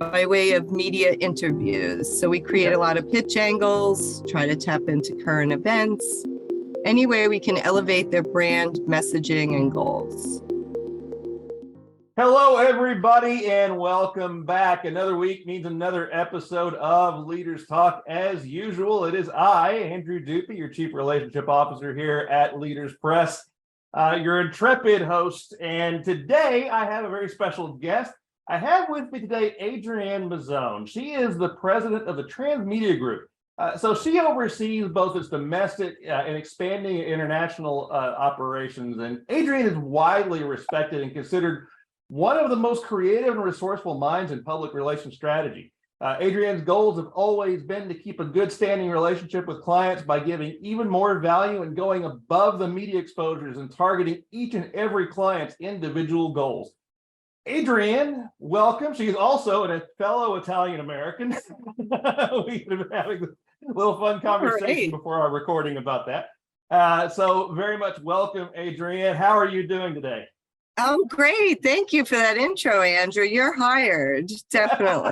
by way of media interviews. So we create a lot of pitch angles, try to tap into current events, any way we can elevate their brand messaging and goals. Hello, everybody, and welcome back. Another week means another episode of Leaders Talk. As usual, it is I, Andrew Dupe, your Chief Relationship Officer here at Leaders Press, your intrepid host. And today I have a very special guest. I have with me today Adrienne Mazzone. She is the president of the Transmedia Group. So she oversees both its domestic and expanding international operations. And Adrienne is widely respected and considered one of the most creative and resourceful minds in public relations strategy. Adrienne's goals have always been to keep a good standing relationship with clients by giving even more value and going above the media exposures and targeting each and every client's individual goals. Adrienne, welcome. She's also a fellow Italian-American. We've been having a little fun conversation before our recording about that. So very much welcome, Adrienne. How are you doing today? Oh, great. Thank you for that intro, Andrew. You're hired. Definitely.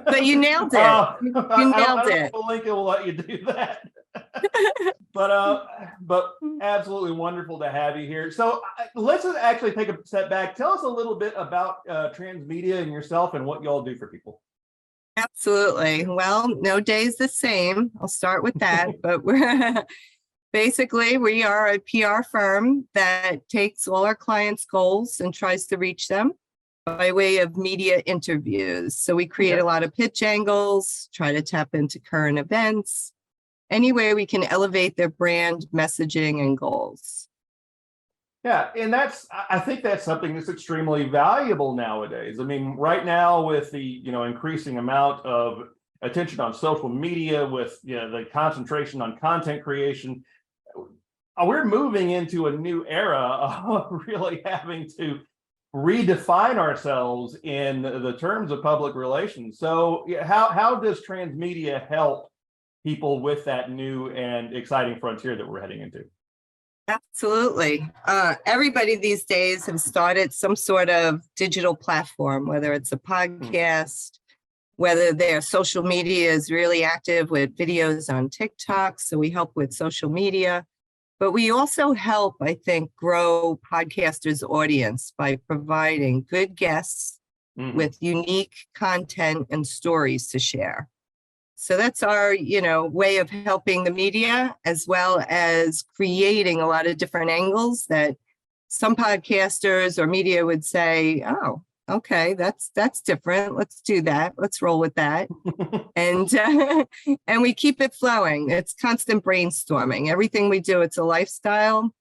But you nailed it. You nailed it. Lincoln will let you do that. But absolutely wonderful to have you here. So let's actually take a step back. Tell us a little bit about Transmedia and yourself and what y'all do for people. Absolutely. Well, no day's the same. I'll start with that. But we're basically, we are a PR firm that takes all our clients' goals and tries to reach them by way of media interviews. So we create a lot of pitch angles, try to tap into current events, any way we can elevate their brand messaging and goals. Yeah, and I think that's something that's extremely valuable nowadays. I mean, right now with the increasing amount of attention on social media, with the concentration on content creation, we're moving into a new era of really having to redefine ourselves in the terms of public relations. So how does Transmedia help people with that new and exciting frontier that we're heading into? Absolutely. Everybody these days have started some sort of digital platform, whether it's a podcast, whether their social media is really active with videos on TikTok. So we help with social media. But we also help, I think, grow podcasters' audience by providing good guests with unique content and stories to share. So that's our, way of helping the media, as well as creating a lot of different angles that some podcasters or media would say, oh, okay, that's different. Let's do that. Let's roll with that. And we keep it flowing. It's constant brainstorming. Everything we do, it's a lifestyle,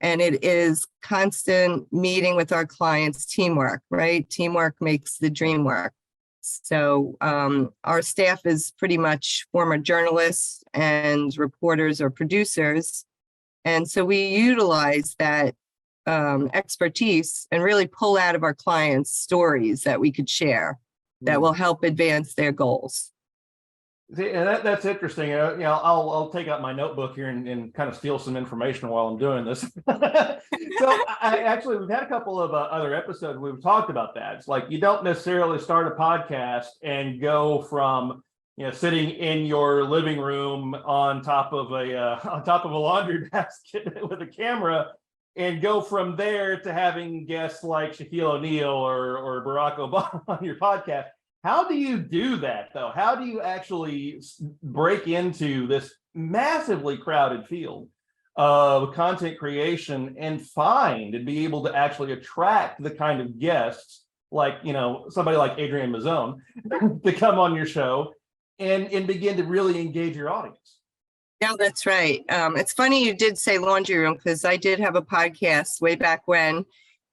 and it is constant meeting with our clients, teamwork, right? Teamwork makes the dream work. So our staff is pretty much former journalists and reporters or producers. And so we utilize that expertise and really pull out of our clients stories that we could share that will help advance their goals. See, and that's interesting. I'll take out my notebook here and kind of steal some information while I'm doing this. So we've had a couple of other episodes we've talked about that. It's like you don't necessarily start a podcast and go from sitting in your living room on top of a laundry basket with a camera and go from there to having guests like Shaquille O'Neal or Barack Obama on your podcast. How do you do that, though? How do you actually break into this massively crowded field of content creation and find and be able to actually attract the kind of guests like, somebody like Adrienne Mazzone to come on your show and begin to really engage your audience? Yeah, that's right. It's funny you did say laundry room, because I did have a podcast way back when,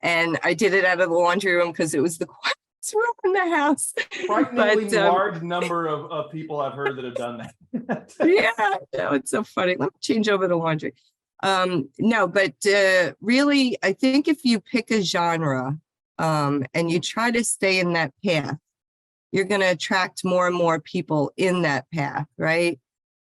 and I did it out of the laundry room because it was the quietest room in the house. Frighteningly large number of people I've heard that have done that. Yeah, no, it's so funny. Let me change over to laundry. No, but really, I think if you pick a genre and you try to stay in that path, you're going to attract more and more people in that path, right?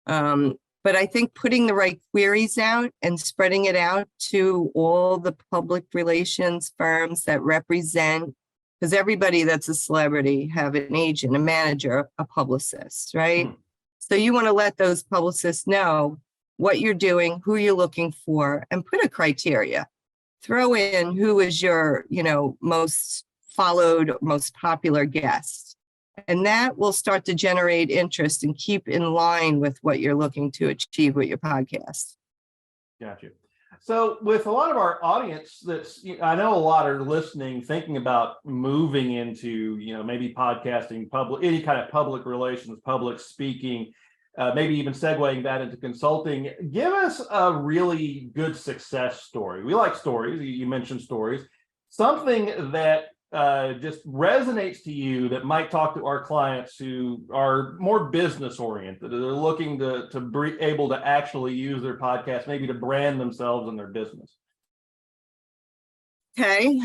But I think putting the right queries out and spreading it out to all the public relations firms that represent because everybody that's a celebrity have an agent, a manager, a publicist, right? So you want to let those publicists know what you're doing, who you're looking for, and put a criteria. Throw in who is your, most followed, most popular guest. And that will start to generate interest and keep in line with what you're looking to achieve with your podcast. Gotcha. So with a lot of our audience I know a lot are listening, thinking about moving into, maybe podcasting, any kind of public relations, public speaking, maybe even segueing that into consulting. Give us a really good success story. We like stories. You mentioned stories. Something that just resonates to you that might talk to our clients who are more business oriented. They're looking to be able to actually use their podcast, maybe to brand themselves and their business. Okay.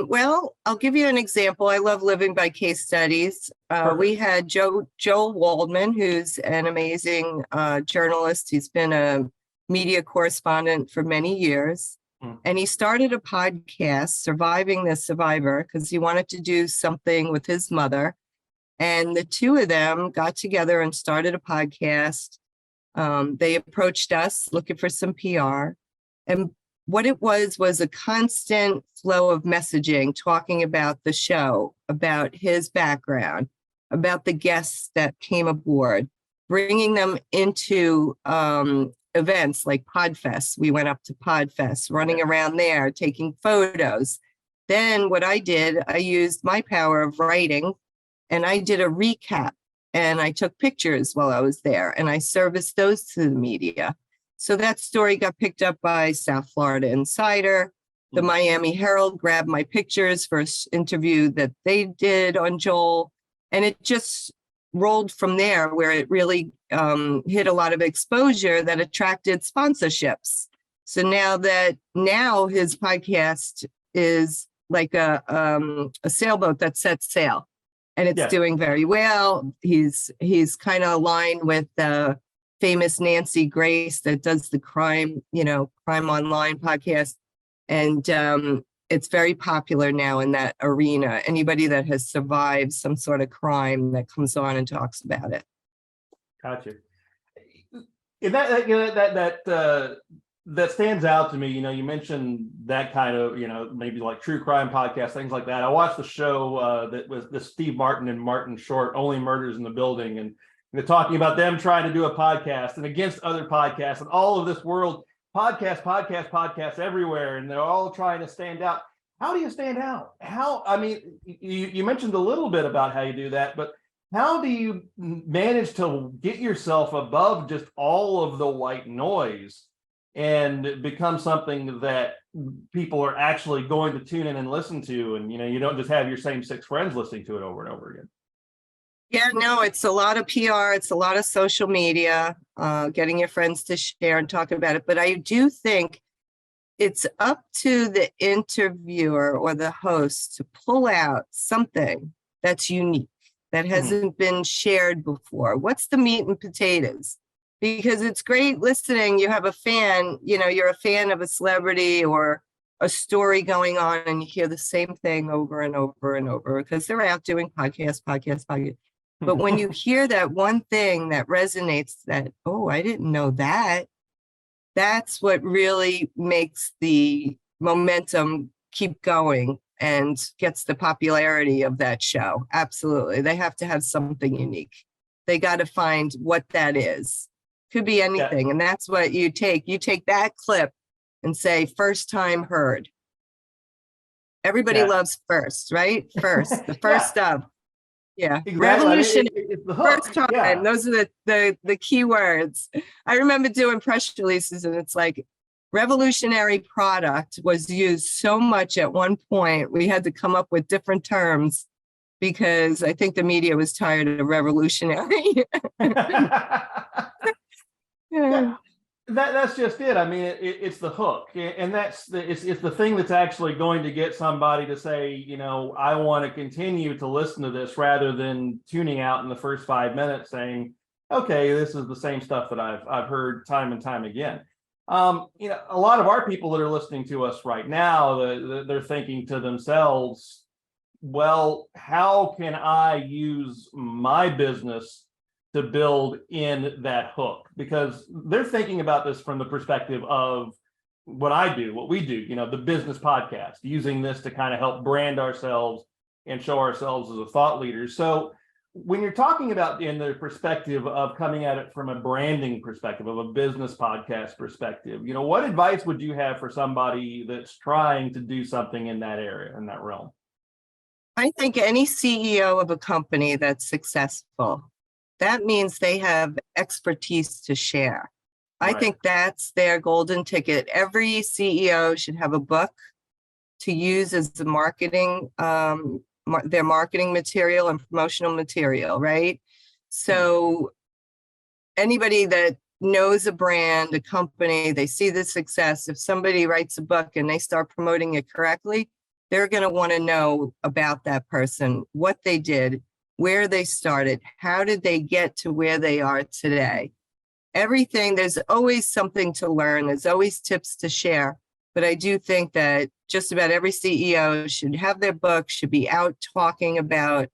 Well, I'll give you an example. I love living by case studies. We had Joel Waldman, who's an amazing journalist. He's been a media correspondent for many years. And he started a podcast, Surviving the Survivor, because he wanted to do something with his mother. And the two of them got together and started a podcast. They approached us looking for some PR. And what it was a constant flow of messaging, talking about the show, about his background, about the guests that came aboard, bringing them into events like Podfest. We went up to Podfest, running around there, taking photos. Then what I did, I used my power of writing and I did a recap and I took pictures while I was there and I serviced those to the media. So that story got picked up by South Florida Insider. The Miami Herald grabbed my pictures for an interview that they did on Joel. And it just rolled from there, where it really hit a lot of exposure that attracted sponsorships. So now his podcast is like a sailboat that sets sail, and it's doing very well. He's kind of aligned with the famous Nancy Grace that does the crime online podcast, and it's very popular now in that arena. Anybody that has survived some sort of crime that comes on and talks about it. Gotcha. That stands out to me. You mentioned that kind of, maybe like true crime podcast, things like that. I watched the show that was the Steve Martin and Martin Short, Only Murders in the Building, and they're talking about them trying to do a podcast and against other podcasts and all of this world. Podcasts everywhere, and they're all trying to stand out. How do you stand out? You mentioned a little bit about how you do that, but how do you manage to get yourself above just all of the white noise and become something that people are actually going to tune in and listen to? And, you don't just have your same 6 friends listening to it over and over again. Yeah, no, it's a lot of PR. It's a lot of social media, getting your friends to share and talk about it. But I do think it's up to the interviewer or the host to pull out something that's unique, that hasn't been shared before. What's the meat and potatoes? Because it's great listening. You have a fan, you're a fan of a celebrity or a story going on, and you hear the same thing over and over and over because they're out doing podcasts. But when you hear that one thing that resonates, that, oh, I didn't know that, that's what really makes the momentum keep going and gets the popularity of that show. Absolutely. They have to have something unique. They got to find what that is. Could be anything. Yeah. And that's what you take. You take that clip and say, first time heard. Everybody loves first, right? First, the first of. Yeah, exactly. Revolution, it's the hook. First time. Yeah. Those are the key words. I remember doing press releases, and it's like revolutionary product was used so much at one point. We had to come up with different terms because I think the media was tired of revolutionary. Yeah. That's just it. It's the hook, and it's the thing that's actually going to get somebody to say, I want to continue to listen to this, rather than tuning out in the first 5 minutes saying, okay, this is the same stuff that I've heard time and time again. A lot of our people that are listening to us right now, they're thinking to themselves, well, how can I use my business to build in that hook? Because they're thinking about this from the perspective of what I do, what we do, you know, the business podcast, using this to kind of help brand ourselves and show ourselves as a thought leader. So when you're talking about in the perspective of coming at it from a branding perspective, of a business podcast perspective, you know, what advice would you have for somebody that's trying to do something in that area, in that realm? I think any CEO of a company that's successful, that means they have expertise to share. I Right. think that's their golden ticket. Every CEO should have a book to use as the marketing, their marketing material and promotional material, right? So anybody that knows a brand, a company, they see the success. If somebody writes a book and they start promoting it correctly, they're going to want to know about that person, what they did, where they started, how did they get to where they are today. Everything, there's always something to learn. There's always tips to share. But I do think that just about every CEO should have their book, should be out talking about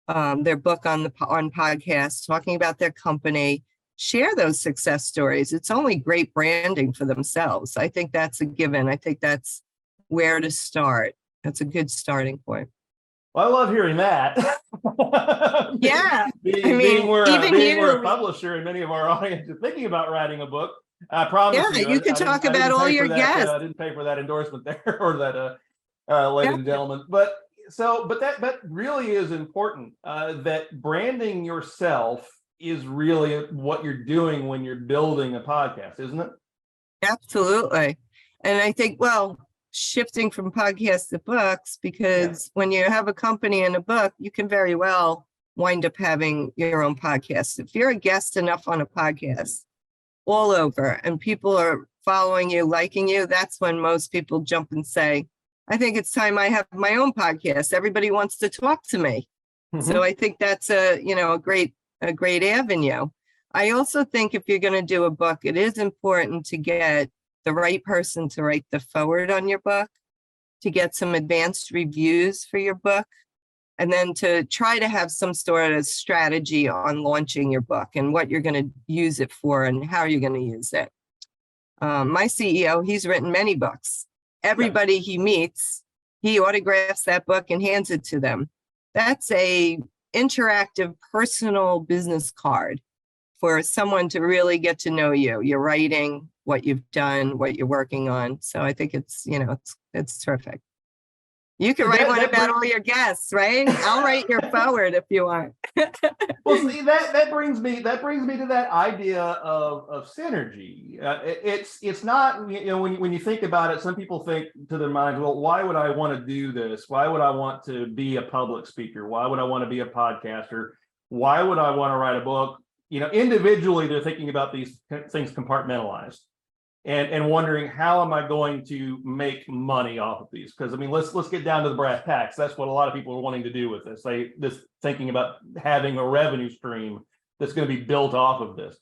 their book on podcasts, talking about their company, share those success stories. It's only great branding for themselves. I think that's a given. I think that's where to start. That's a good starting point. Well, I love hearing that. Yeah. Being we're a you, publisher and many of our audience are thinking about writing a book. I promise yeah, you can talk I about didn't all pay your for that, guests. I didn't pay for that endorsement there or that, ladies Yeah. and gentlemen. But that really is important, that branding yourself is really what you're doing when you're building a podcast, isn't it? Absolutely. And I think, well, shifting from podcasts to books, because when you have a company and a book, you can very well wind up having your own podcast. If you're a guest enough on a podcast all over and people are following you, liking you, that's when most people jump and say, I think it's time I have my own podcast. Everybody wants to talk to me. So I think that's a great avenue. I also think if you're going to do a book, it is important to get the right person to write the foreword on your book, to get some advanced reviews for your book, and then to try to have some sort of strategy on launching your book and what you're going to use it for and how you're going to use it. My CEO, he's written many books. Everybody he meets, he autographs that book and hands it to them. That's a interactive personal business card for someone to really get to know you, your writing, what you've done, what you're working on. So I think it's terrific. You can write one about all your guests, right? I'll write your forward if you want. Well, see, that brings me to that idea of synergy. It's not, when you think about it, some people think to their minds, well, why would I want to do this? Why would I want to be a public speaker? Why would I want to be a podcaster? Why would I want to write a book? Individually, they're thinking about these things compartmentalized and wondering, how am I going to make money off of these? Because let's get down to the brass tacks. That's what a lot of people are wanting to do with this. Thinking about having a revenue stream that's going to be built off of this.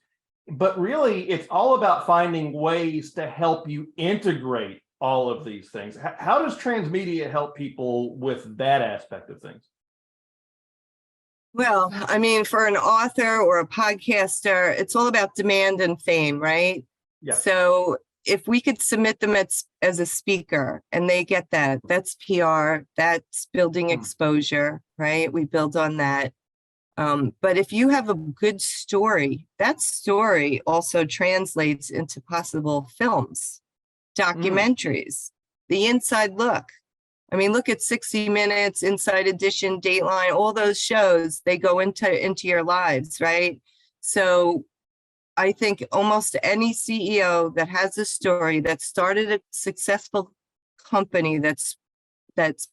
But really, it's all about finding ways to help you integrate all of these things. How does transmedia help people with that aspect of things? Well, for an author or a podcaster, it's all about demand and fame, right? Yeah. So if we could submit them as a speaker and they get that, that's PR, that's building exposure, right? We build on that. But if you have a good story, that story also translates into possible films, documentaries, the inside look. Look at 60 Minutes, Inside Edition, Dateline, all those shows, they go into your lives, right? So I think almost any CEO that has a story that started a successful company that's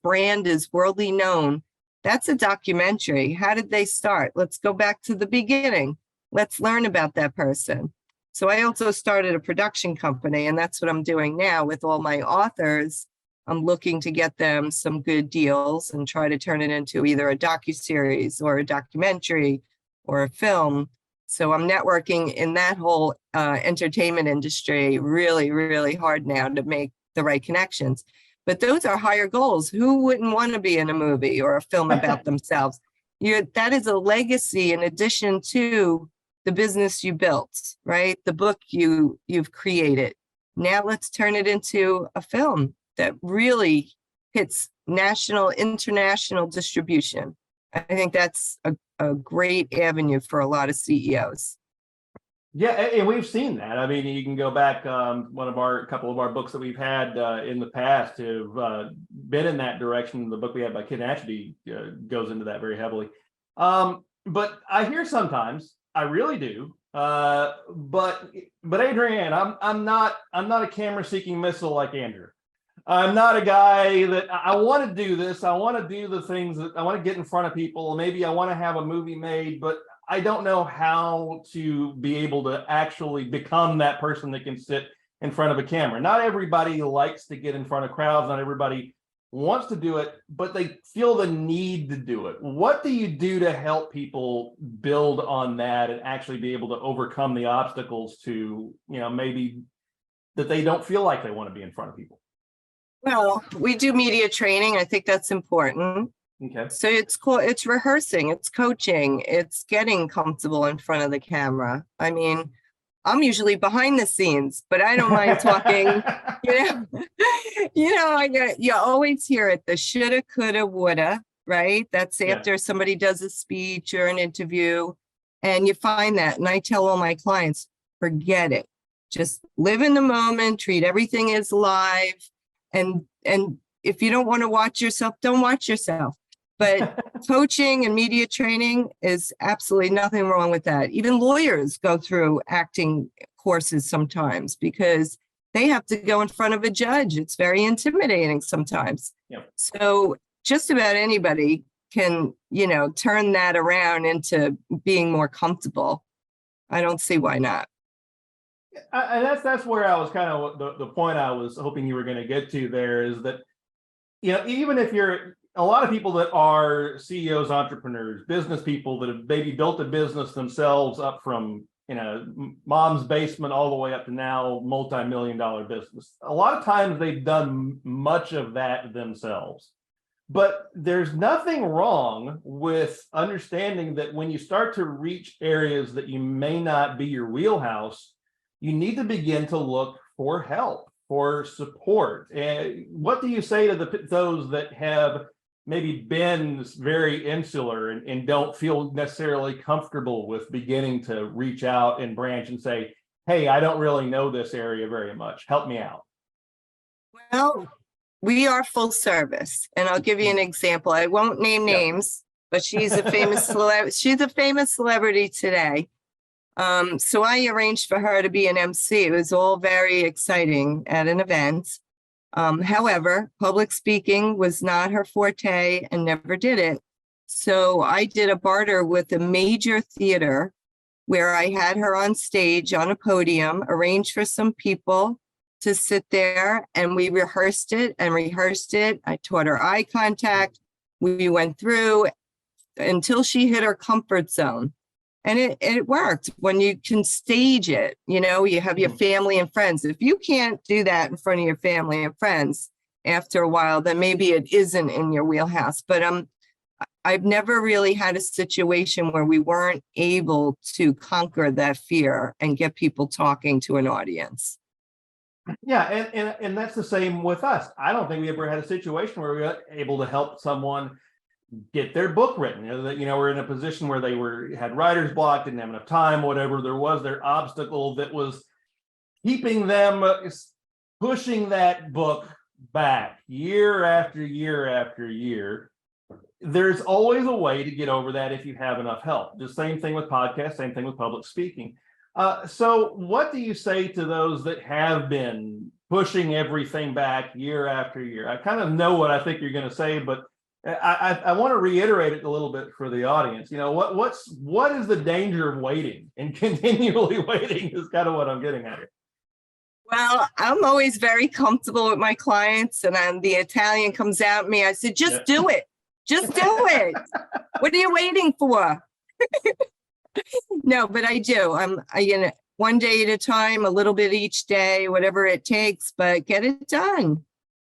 brand is worldly known, that's a documentary. How did they start? Let's go back to the beginning. Let's learn about that person. So I also started a production company, and that's what I'm doing now with all my authors. I'm looking to get them some good deals and try to turn it into either a docuseries or a documentary or a film. So I'm networking in that whole entertainment industry really, really hard now to make the right connections. but those are higher goals. Who wouldn't want to be in a movie or a film about themselves? That is a legacy in addition to the business you built, right? The book you've created. Now let's turn it into a film that really hits national, international distribution. I think that's a great avenue for a lot of CEOs. Yeah, and we've seen that. I mean, you can go back, couple of our books that we've had in the past have been in that direction. The book we had by Ken Ashby goes into that very heavily. But I hear sometimes, I really do. But Adrienne, I'm not a camera-seeking missile like Andrew. I'm not a guy that I want to do this. I want to do the things that I want to get in front of people. Maybe I want to have a movie made, but I don't know how to be able to actually become that person that can sit in front of a camera. Not everybody likes to get in front of crowds. Not everybody wants to do it, but they feel the need to do it. What do you do to help people build on that and actually be able to overcome the obstacles to, maybe that they don't feel like they want to be in front of people? Well, we do media training. I think that's important. Okay. So it's rehearsing, it's coaching, it's getting comfortable in front of the camera. I mean, I'm usually behind the scenes, but I don't mind talking. You always hear it, the shoulda, coulda, woulda, right? That's after somebody does a speech or an interview, and you find that. And I tell all my clients, forget it. Just live in the moment, treat everything as live. And if you don't want to watch yourself, don't watch yourself. But coaching and media training is absolutely nothing wrong with that. Even lawyers go through acting courses sometimes because they have to go in front of a judge. It's very intimidating sometimes. Yep. So just about anybody can, turn that around into being more comfortable. I don't see why not. And that's where I was kind of the point I was hoping you were going to get to there is that, even if you're a lot of people that are CEOs, entrepreneurs, business people that have maybe built a business themselves up from, mom's basement all the way up to now multi-million-dollar business. A lot of times they've done much of that themselves. But there's nothing wrong with understanding that when you start to reach areas that you may not be your wheelhouse, you need to begin to look for help, for support. And what do you say to those that have maybe been very insular and don't feel necessarily comfortable with beginning to reach out and branch and say, hey, I don't really know this area very much. Help me out. Well, we are full service. And I'll give you an example. I won't name names, but she's a famous celebrity today. So I arranged for her to be an MC. It was all very exciting at an event. However, public speaking was not her forte and never did it. So I did a barter with a major theater where I had her on stage on a podium, arranged for some people to sit there, and we rehearsed it. I taught her eye contact. We went through until she hit her comfort zone. And it worked when you can stage it. You have your family and friends. If you can't do that in front of your family and friends after a while, then maybe it isn't in your wheelhouse. But I've never really had a situation where we weren't able to conquer that fear and get people talking to an audience. Yeah, and that's the same with us. I don't think we ever had a situation where we were able to help someone get their book written. We're in a position where they had writer's block, didn't have enough time, whatever there was, their obstacle that was keeping them pushing that book back year after year after year. There's always a way to get over that if you have enough help. The same thing with podcasts, same thing with public speaking. So what do you say to those that have been pushing everything back year after year? I kind of know what I think you're going to say, but I want to reiterate it a little bit for the audience. What is the danger of waiting and continually waiting is kind of what I'm getting at here. Well, I'm always very comfortable with my clients, and then the Italian comes out at me. I said, just do it. Just do it. What are you waiting for? No, but I do. I'm one day at a time, a little bit each day, whatever it takes, but get it done.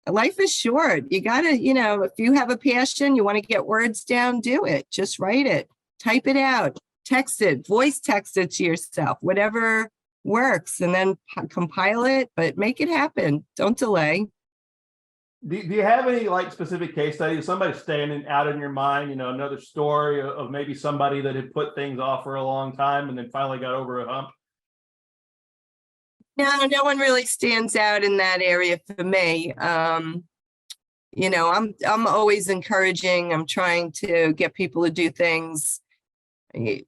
life is short. You gotta, if you have a passion, you want to get words down, do it. Just write it, type it out, text it, voice text it to yourself, whatever works, and then compile it, but make it happen. Don't delay. Do you have any like specific case studies, somebody standing out in your mind, another story of maybe somebody that had put things off for a long time and then finally got over a hump? No one really stands out in that area for me. I'm always encouraging. I'm trying to get people to do things,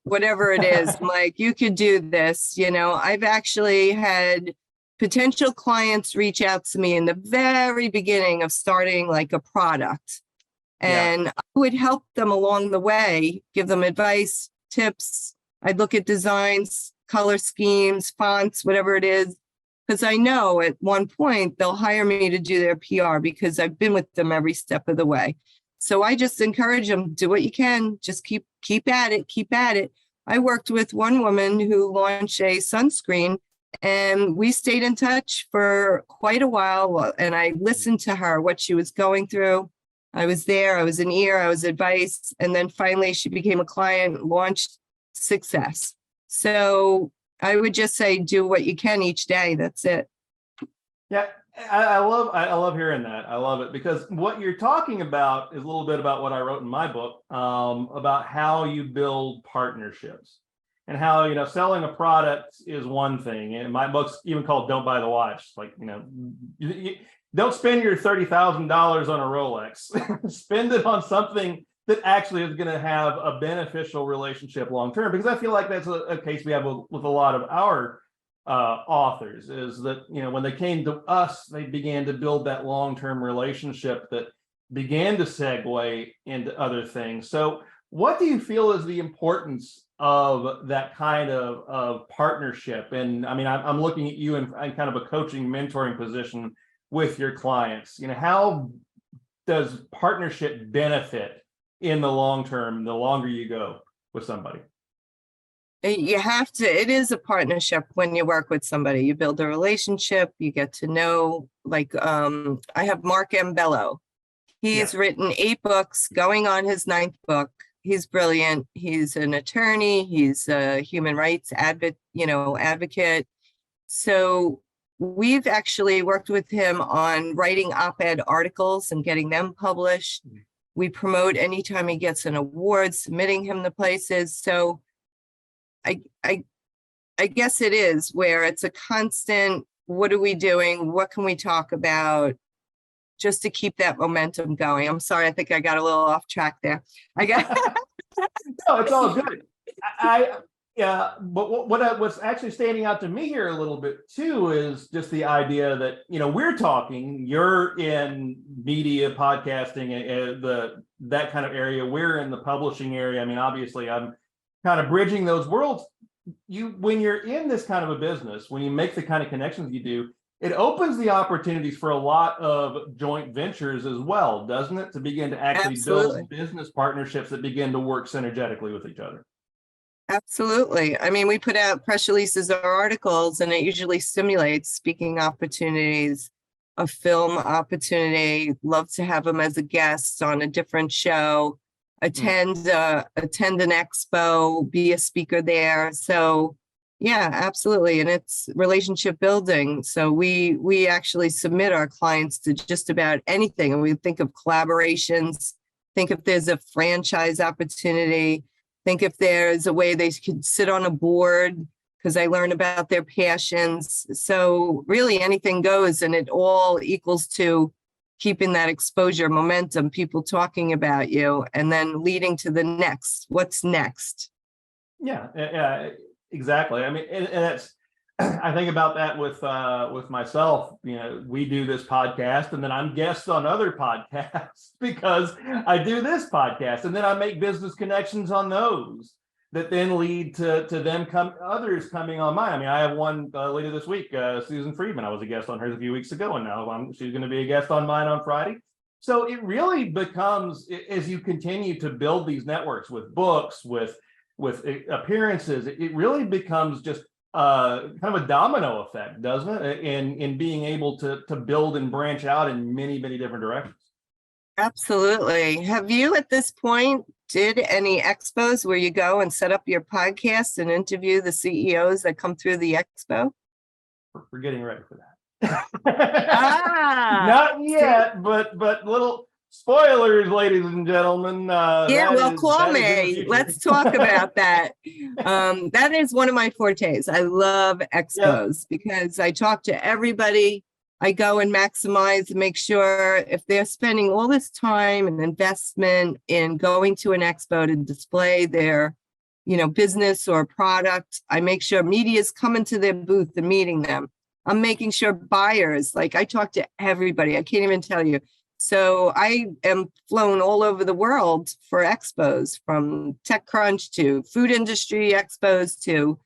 whatever it is. I'm like, you could do this. I've actually had potential clients reach out to me in the very beginning of starting like a product, and I would help them along the way, give them advice, tips. I'd look at designs, color schemes, fonts, whatever it is, because I know at one point they'll hire me to do their PR because I've been with them every step of the way. So I just encourage them, do what you can, just keep at it. I worked with one woman who launched a sunscreen, and we stayed in touch for quite a while, and I listened to her, what she was going through. I was there, I was an ear, I was advice, and then finally she became a client, launched, success. So I would just say, do what you can each day. That's it. Yeah, I love hearing that. I love it, because what you're talking about is a little bit about what I wrote in my book, about how you build partnerships and how, selling a product is one thing. And my book's even called Don't Buy the Watch. Like, you don't spend your $30,000 on a Rolex. Spend it on something that actually is going to have a beneficial relationship long term, because I feel like that's a case we have with a lot of our authors, is that when they came to us, they began to build that long-term relationship that began to segue into other things. So what do you feel is the importance of that kind of partnership? And I mean, I'm looking at you in kind of a coaching, mentoring position with your clients. How does partnership benefit in the long term, the longer you go with somebody? You have to, it is a partnership when you work with somebody. You build a relationship, you get to know, like, I have Mark Ambello. He's written 8 books, going on his 9th book. He's brilliant. He's an attorney. He's a human rights advocate. So we've actually worked with him on writing op-ed articles and getting them published. We promote anytime he gets an award, submitting him to places. So I guess it is where it's a constant, what are we doing? What can we talk about? Just to keep that momentum going. I'm sorry, I think I got a little off track there. No, it's all good. But what's actually standing out to me here a little bit too is just the idea that, we're talking, you're in media, podcasting, that kind of area. We're in the publishing area. I mean, obviously I'm kind of bridging those worlds. When you're in this kind of a business, when you make the kind of connections you do, it opens the opportunities for a lot of joint ventures as well, doesn't it? To begin to actually build business partnerships that begin to work synergetically with each other. Absolutely. I mean, we put out press releases or articles, and it usually stimulates speaking opportunities, a film opportunity. Love to have them as a guest on a different show, attend an expo, be a speaker there. So yeah, absolutely. And it's relationship building. So we actually submit our clients to just about anything. And we think of collaborations, think if there's a franchise opportunity, think if there's a way they could sit on a board, because I learn about their passions. So really anything goes, and it all equals to keeping that exposure, momentum, people talking about you, and then leading to the next. What's next? Yeah. Exactly. I mean, and that's, I think about that with myself. We do this podcast, and then I'm guest on other podcasts because I do this podcast, and then I make business connections on those that then lead to them others coming on mine. I mean, I have one later this week, Susan Friedman. I was a guest on hers a few weeks ago, and now she's going to be a guest on mine on Friday. So it really becomes, as you continue to build these networks with books, with appearances, it really becomes just kind of a domino effect, doesn't it? In being able to build and branch out in many, many different directions. Absolutely. Have you at this point did any expos where you go and set up your podcast and interview the CEOs that come through the expo? We're getting ready for that. Ah, Not yet, but little spoilers, ladies and gentlemen. yeah, well, call me. Let's talk about that. That is one of my fortes. I love expos because I talk to everybody. I go and maximize and make sure if they're spending all this time and investment in going to an expo to display their, business or product, I make sure media is coming to their booth and meeting them. I'm making sure buyers, like I talk to everybody. I can't even tell you. So I am flown all over the world for expos, from TechCrunch to food industry expos to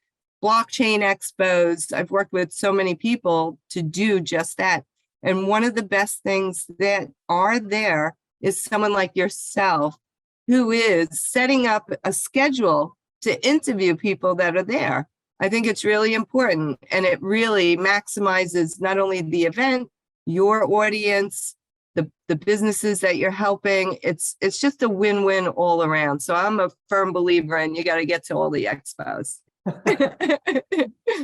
blockchain expos. I've worked with so many people to do just that. And one of the best things that are there is someone like yourself who is setting up a schedule to interview people that are there. I think it's really important, and it really maximizes not only the event, your audience, the businesses that you're helping. It's just a win-win all around. So I'm a firm believer in you got to get to all the expos.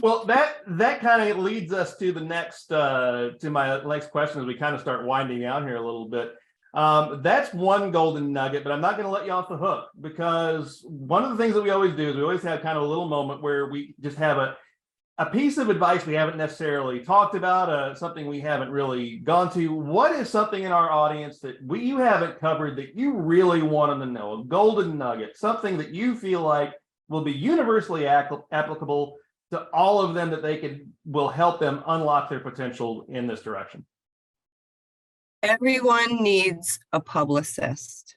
Well, that kind of leads us to the next to my next question as we kind of start winding down here a little bit. That's one golden nugget, but I'm not going to let you off the hook, because one of the things that we always do is we always have kind of a little moment where we just have a piece of advice we haven't necessarily talked about, something we haven't really gone to. What is something in our audience that you haven't covered that you really want them to know? A golden nugget, something that you feel like will be universally applicable to all of them, that will help them unlock their potential in this direction. Everyone needs a publicist.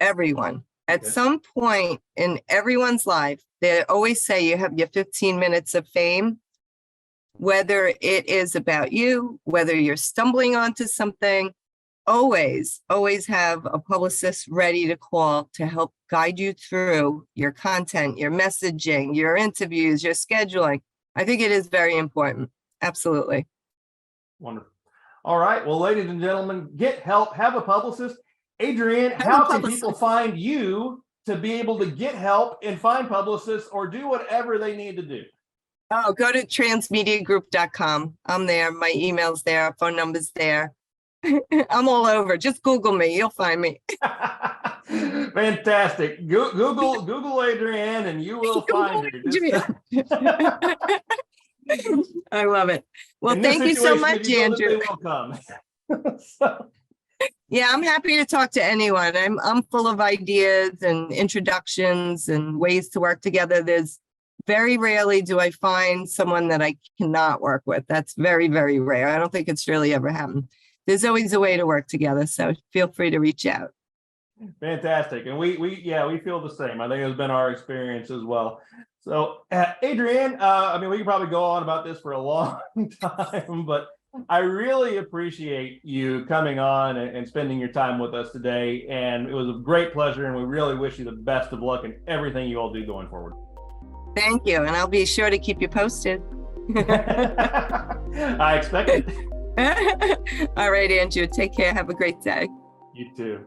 Everyone. At some point in everyone's life, they always say you have your 15 minutes of fame, whether it is about you, whether you're stumbling onto something. Always have a publicist ready to call to help guide you through your content, your messaging, your interviews, your scheduling. I think it is very important. Absolutely. Wonderful. All right. Well, ladies and gentlemen, get help, have a publicist. Adrienne, how can people find you to be able to get help and find publicists or do whatever they need to do? Oh, go to transmediagroup.com. I'm there. My email's there. Phone number's there. I'm all over. Just Google me. You'll find me. Fantastic. Google Adrienne and you will find her. I love it. Well, thank you so much, Andrew. Yeah, I'm happy to talk to anyone. I'm full of ideas and introductions and ways to work together. There's very rarely do I find someone that I cannot work with. That's very, very rare. I don't think it's really ever happened. There's always a way to work together. So feel free to reach out. Fantastic. And we feel the same. I think it's been our experience as well. So Adrienne, we could probably go on about this for a long time, but I really appreciate you coming on and spending your time with us today. And it was a great pleasure. And we really wish you the best of luck in everything you all do going forward. Thank you. And I'll be sure to keep you posted. I expect it. All right, Andrew. Take care. Have a great day. You too.